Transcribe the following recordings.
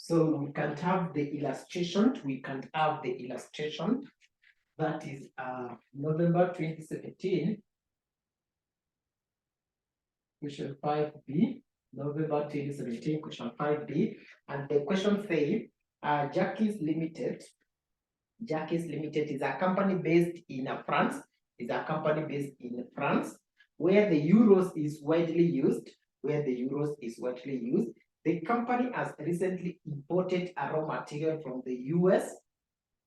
So we can have the illustration. We can have the illustration. That is November 2017, question 5B. November 2017, question 5B. And the question says, Jackie's Limited. Jackie's Limited is a company based in France. Is a company based in France, where the euros is widely used. Where the euros is widely used. The company has recently imported a raw material from the US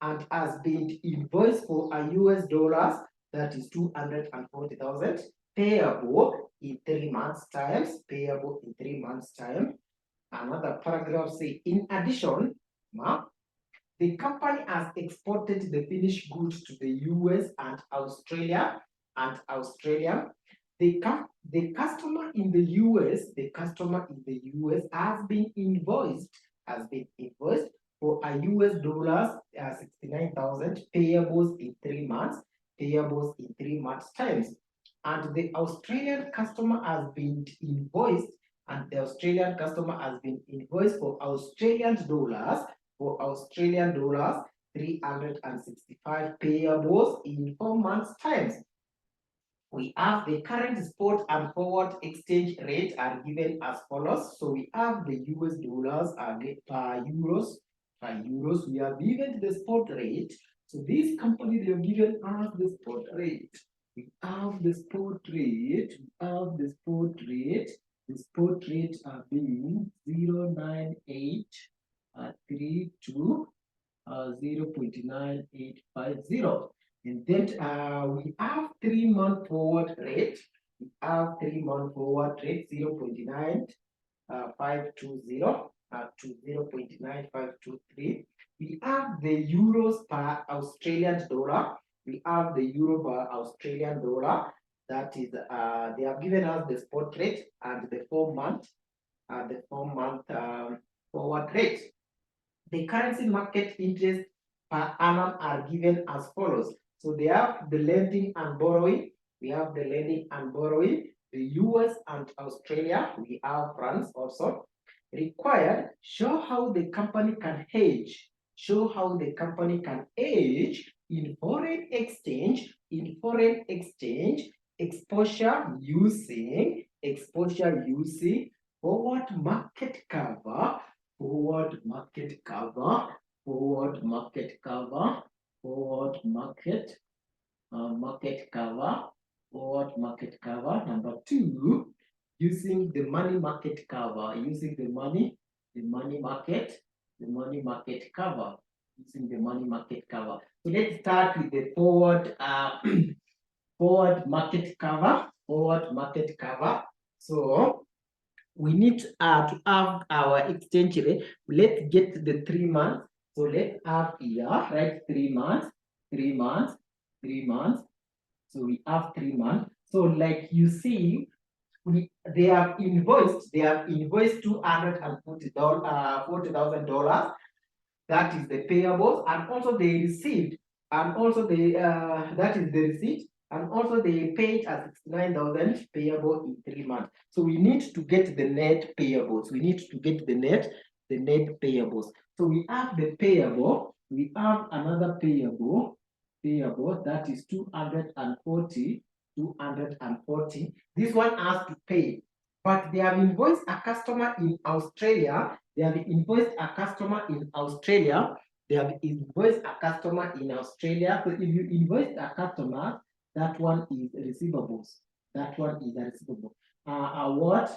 and has been invoiced for a US dollars, that is 240,000, payable in 3 months' time. Payable in 3 months' time. Another paragraph say, in addition, the company has exported the finished goods to the US and Australia. The customer in the US has been invoiced for a US dollars 69,000, payables in 3 months, times. And the Australian customer has been invoiced, for Australian dollars 365, payables in 4 months times. We have the current spot and forward exchange rate are given as follows. So we have the US dollars per euros. We are given the spot rate. So this company, they have given us the spot rate. We have the spot rate. The spot rate are being 0.9832 0.9850. And then we have 3 month forward rate. 0.9520 to 0.9523. We have the euros per Australian dollar. We have the euro per Australian dollar. That is, they have given us the spot rate and the 4 month, forward rate. The currency market interest per annum are given as follows. So they have the lending and borrowing. We have the lending and borrowing. The US and Australia. We have France also. Required, show how the company can hedge. In foreign exchange. Exposure using forward market cover. Forward market cover. Number 2, using the money market cover. The money market cover. So let's start with the forward market cover. So we need to have our exchange rate. Let's get the 3 months. So let's have here, right? 3 months. So we have 3 months. So like you see, they have invoiced $240,000. That is the payables, and also they received, and also they that is the receipt, and also they paid at 69,000 payable in 3 months. So we need to get the net payables. The net payables. So we have the payable. We have another payable that is 240. This one has to pay, but they have invoiced a customer in Australia. So if you invoice a customer, that one is receivables. What?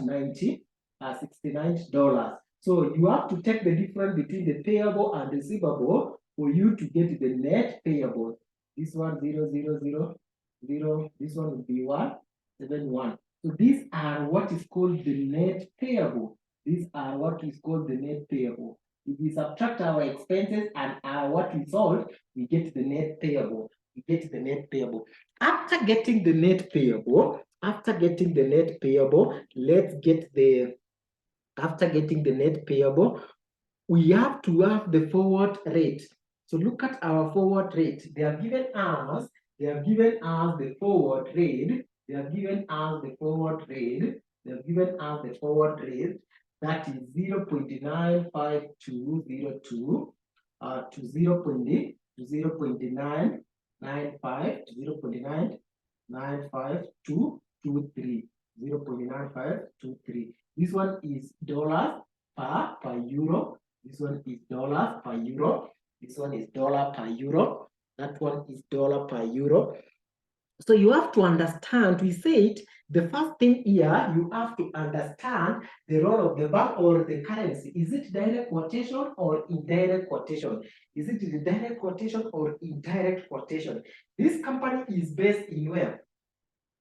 $69. So you have to take the difference between the payable and receivable for you to get the net payable. This one 000. This one will be 171. So these are what is called the net payable. If we subtract our expenses and what we sold, we get the net payable. After getting the net payable, we have to have the forward rate. So look at our forward rate. They have given us the forward rate. that is 0.95202 to 0.995 to 0.99523. 0.9523. This one is dollars per euro. This one is dollars per euro. This one is dollar per euro. That one is dollar per euro. So you have to understand, we said, the first thing here, you have to understand the role of the bank or the currency. Is it direct quotation or indirect quotation? Is it the direct quotation or indirect quotation? This company is based in where?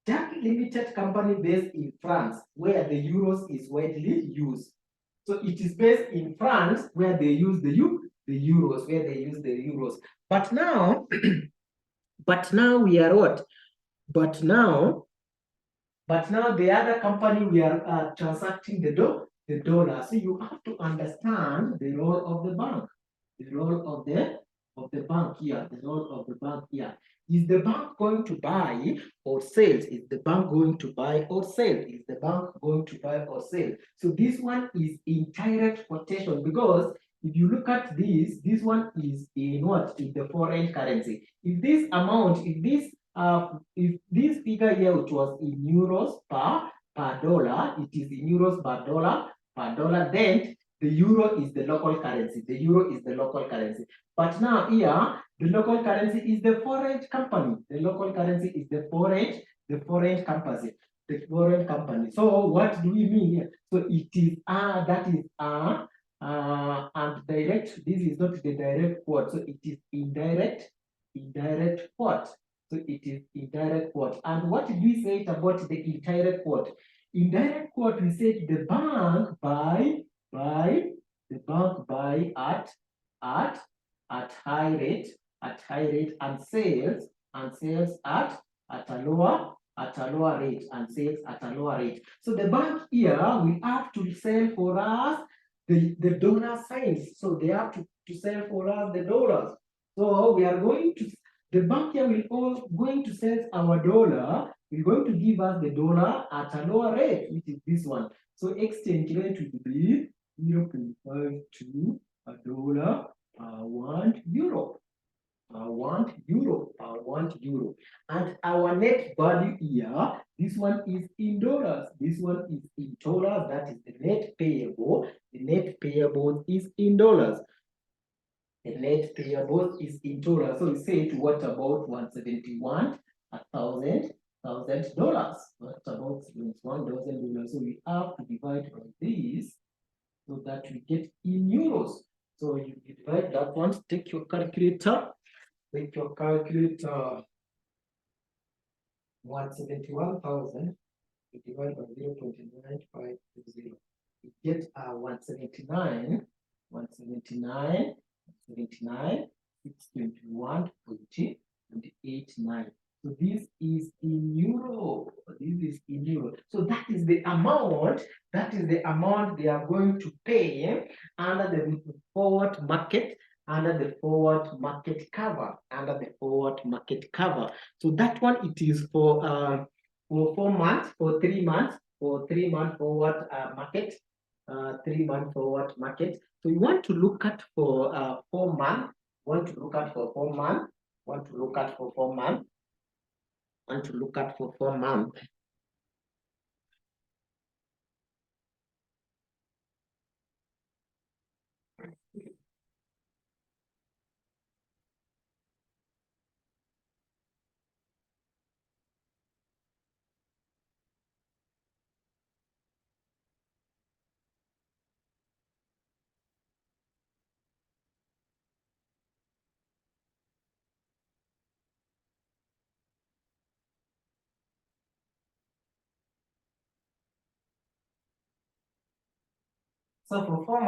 Jack Limited company based in France, where the euros is widely used. So it is based in France, where they use the euros, where they use the euros. But now, but now we are what? But now the other company we are transacting the dollar. So you have to understand the role of the bank, the role of the bank here, the role of the bank here. Is the bank going to buy or sell? Is the bank going to buy or sell? Is the bank going to buy or sell? So this one is indirect quotation, because if you look at this one is in what? In the foreign currency. If this amount, if this figure here, which was in euros per dollar, it is in euros per dollar, then the euro is the local currency. The euro is the local currency. But now here, the local currency is the foreign company. The local currency is the foreign company. The foreign company. So what do we mean here? So it is that is and direct. This is not the direct quote. So it is indirect quote. So it is indirect quote. And what did we say about the indirect quote? Indirect quote, we said the bank buy at high rate, and sales at a lower rate, and sales at a lower rate. So the bank here, we have to sell for us the dollar signs. So they have to sell for us the dollars. So we are going to, the bank here will all going to sell our dollar. We're going to give us the dollar at a lower rate, which is this one. So exchange rate will be 0.52 a dollar per 1 euro. 1 euro, 1 euro. And our net value here, this one is in dollars. This one is in dollars. That is the net payable. The net payable is in dollars. The net payable is in dollars. So we say to what about 171,000 dollars? What about $1,000? So we have to divide by this so that we get in euros. So you divide that one, take your calculator. With your calculator, 171,000 divided by 0.9520. You get 179, 621.89. So this is in euro. This is in euro. So that is the amount. That is the amount they are going to pay under the forward market. Under the forward market cover. Under the forward market cover. So that one, it is for 4 months, for 3 months, for 3 month forward market. 3 month forward market. So you want to look at for 4 months. Want to look at for 4 months. Want to look at for 4 months. Want to look at for 4 months. So for 4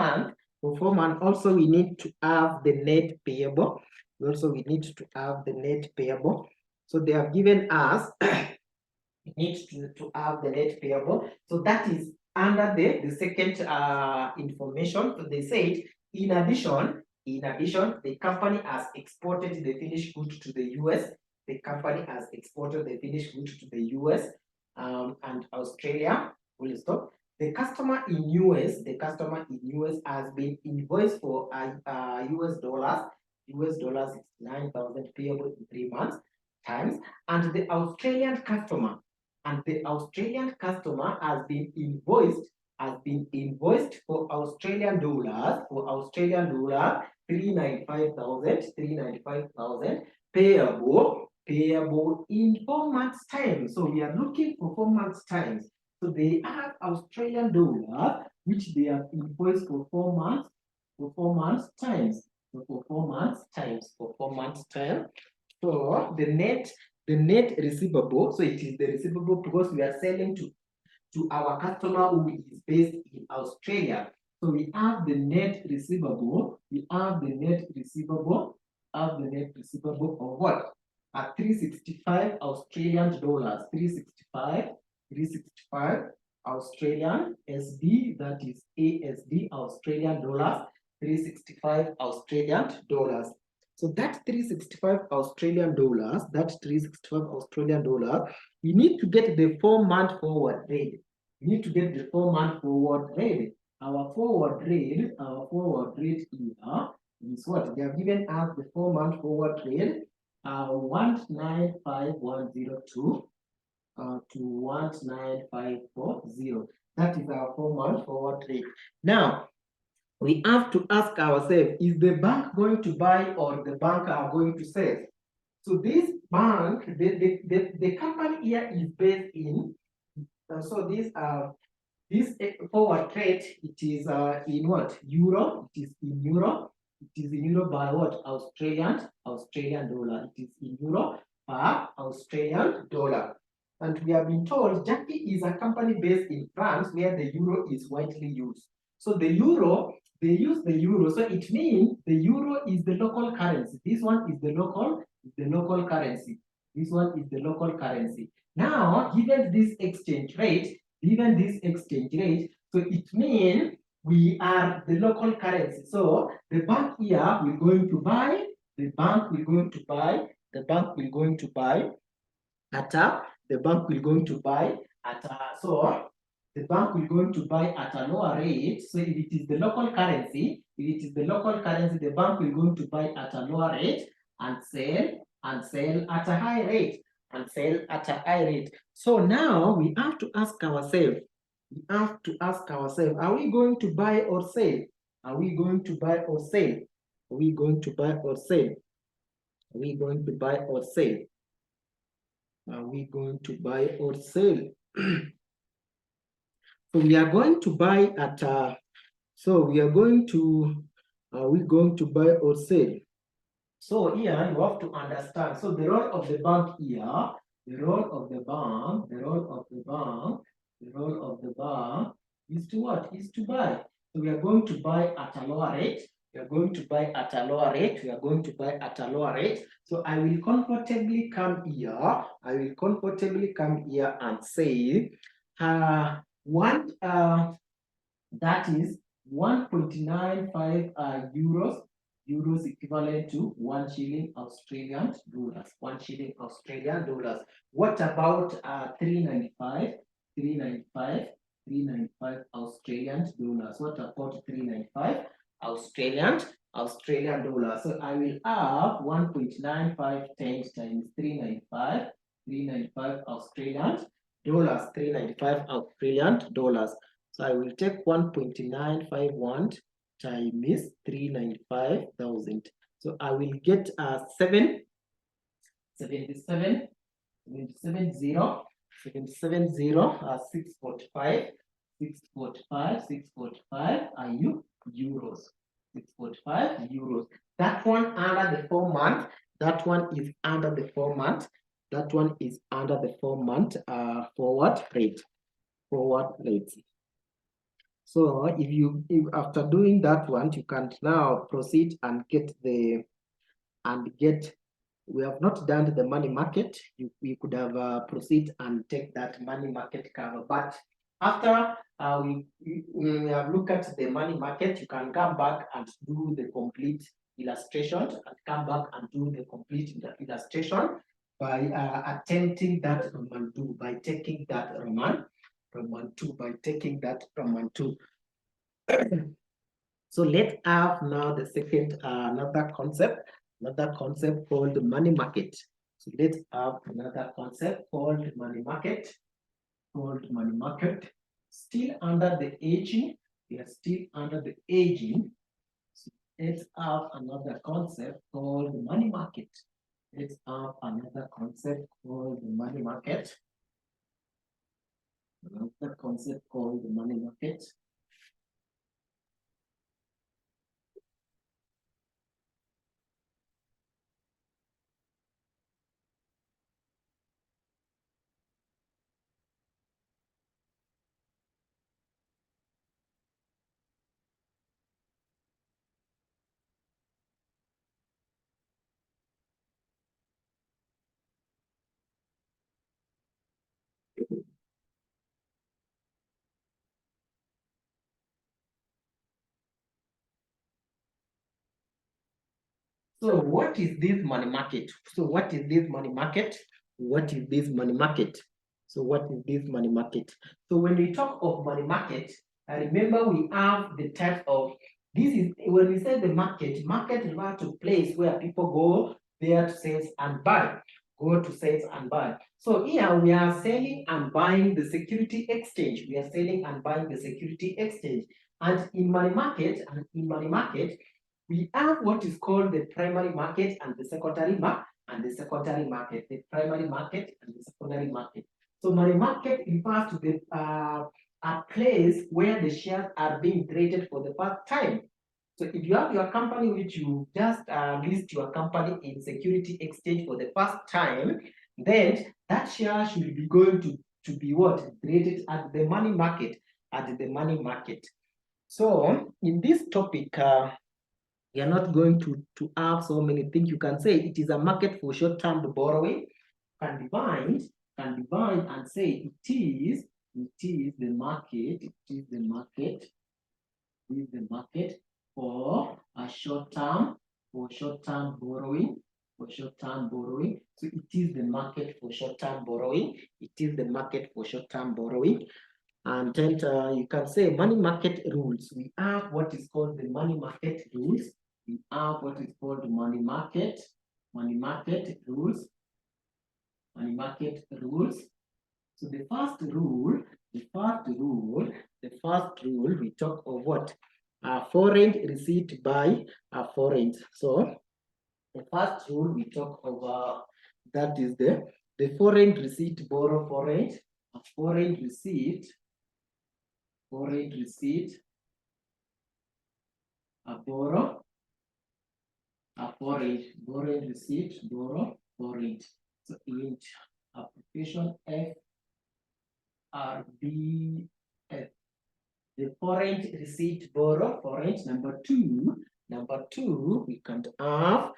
months, also we need to have the net payable. Also, we need to have the net payable. So they have given us we need to have the net payable. So that is under the second information. So they said, in addition, the company has exported the finished goods to the US. The company has exported the finished goods to the US and Australia. We'll stop. The customer in US has been invoiced for US dollars. US dollars is 9,000 payable in 3 months times, and the Australian customer has been invoiced for Australian dollars 395,000 payable in 4 months time. So we are looking for 4 months times. So they have Australian dollar, which they have invoiced for 4 months, times. So for 4 months times, So the net receivable, so it is the receivable because we are selling to our customer who is based in Australia. So we have the net receivable. Of what? At 365 Australian dollars. 365 Australian SD, that is ASD, Australian dollars, 365 Australian dollars. So that 365 Australian dollars, we need to get the 4-month forward rate. Our forward rate here is what? They have given us the 4-month forward rate, 195,102 to 19540. That is our 4-month forward rate. Now, we have to ask ourselves, is the bank going to buy or the bank are going to sell? So this bank, the company here is based in, so this forward rate, it is in what? Euro. It is in euro. By what? Australian dollar. It is in euro per Australian dollar. And we have been told Jackie is a company based in France where the euro is widely used. So the euro, they use the euro. So it means the euro is the local currency. This one is the local currency. Now, given this exchange rate, so it means we are the local currency. So the bank here will going to buy, at a lower rate. So if it is the local currency, the bank will going to buy at a lower rate and sell at a high rate. So now we have to ask ourselves, are we going to buy or sell? Are we going to buy or sell? So we are going to buy at are we going to buy or sell? So here you have to understand. So the role of the bank here, is to what? Is to buy. So we are going to buy at a lower rate. So I will comfortably come here. And say, that is 1.95 euros equivalent to 1 shilling Australian dollars. What about 395 Australian dollars? What about 395 Australian dollars? So I will have 1.95 times 395 Australian dollars. So I will take 1.951 times 395,000. So I will get 645 euros. 645 euros. That one under the 4 month. That one is under the 4 month. Forward rate. So if after doing that one, you can now proceed and get we have not done the money market. We could have proceed and take that money market cover. But after we have looked at the money market, you can come back and do the complete illustration by attempting that Roman 2, by taking that Roman from 1-2 by taking that from 1-2. So let's have now the second another concept called money market. So let's have another concept called money market. Still under the aging. We are still under the aging. So let's have another concept called the money market. Let's have another concept called the money market. Another concept called the money market. So what is this money market? So what is this money market? What is this money market? So what is this money market? So when we talk of money market, I remember we have the type of, this is, when we say the market refers to place where people go there to sell and buy. Go to sell and buy. So here we are selling and buying the security exchange. We are selling and buying the security exchange. And in money market, we have what is called the primary market and the secondary market. The primary market and the secondary market. So money market refers to the a place where the shares are being traded for the first time. So if you have your company which you just list your company in security exchange for the first time, then that share should be going to be what? Traded at the money market. So in this topic, we are not going to have so many things. You can say it is a market for short-term borrowing. Can divide and say it is the market. It is the market for a short-term borrowing. So it is the market for short-term borrowing. And then you can say money market rules. We have what is called the money market rules. We have what is called money market rules. So the first rule, we talk of what? Foreign receipt by foreign. So the first rule we talk of that is the foreign receipt borrow foreign. A foreign receipt, a borrow, a foreign receipt, borrow foreign. So in application FRBF, the foreign receipt borrow foreign. Number two, we can have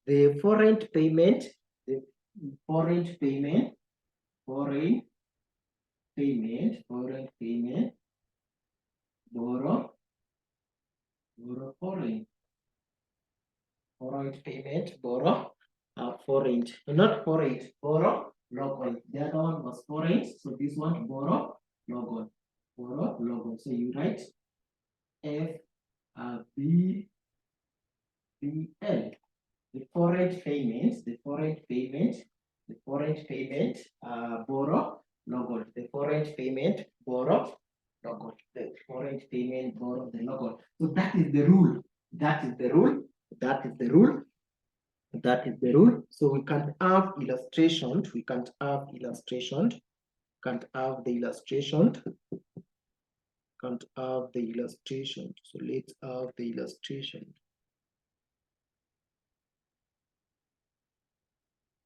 the foreign payment, borrow foreign. Foreign payment, borrow foreign. Not foreign, borrow local. The other one was foreign, so this one borrow local. So you write FBL. The foreign payment, borrow local. The foreign payment, borrow local. The foreign payment, borrow the local. So that is the rule. So we can't have illustration. Can't have the illustration. So let's have the illustration.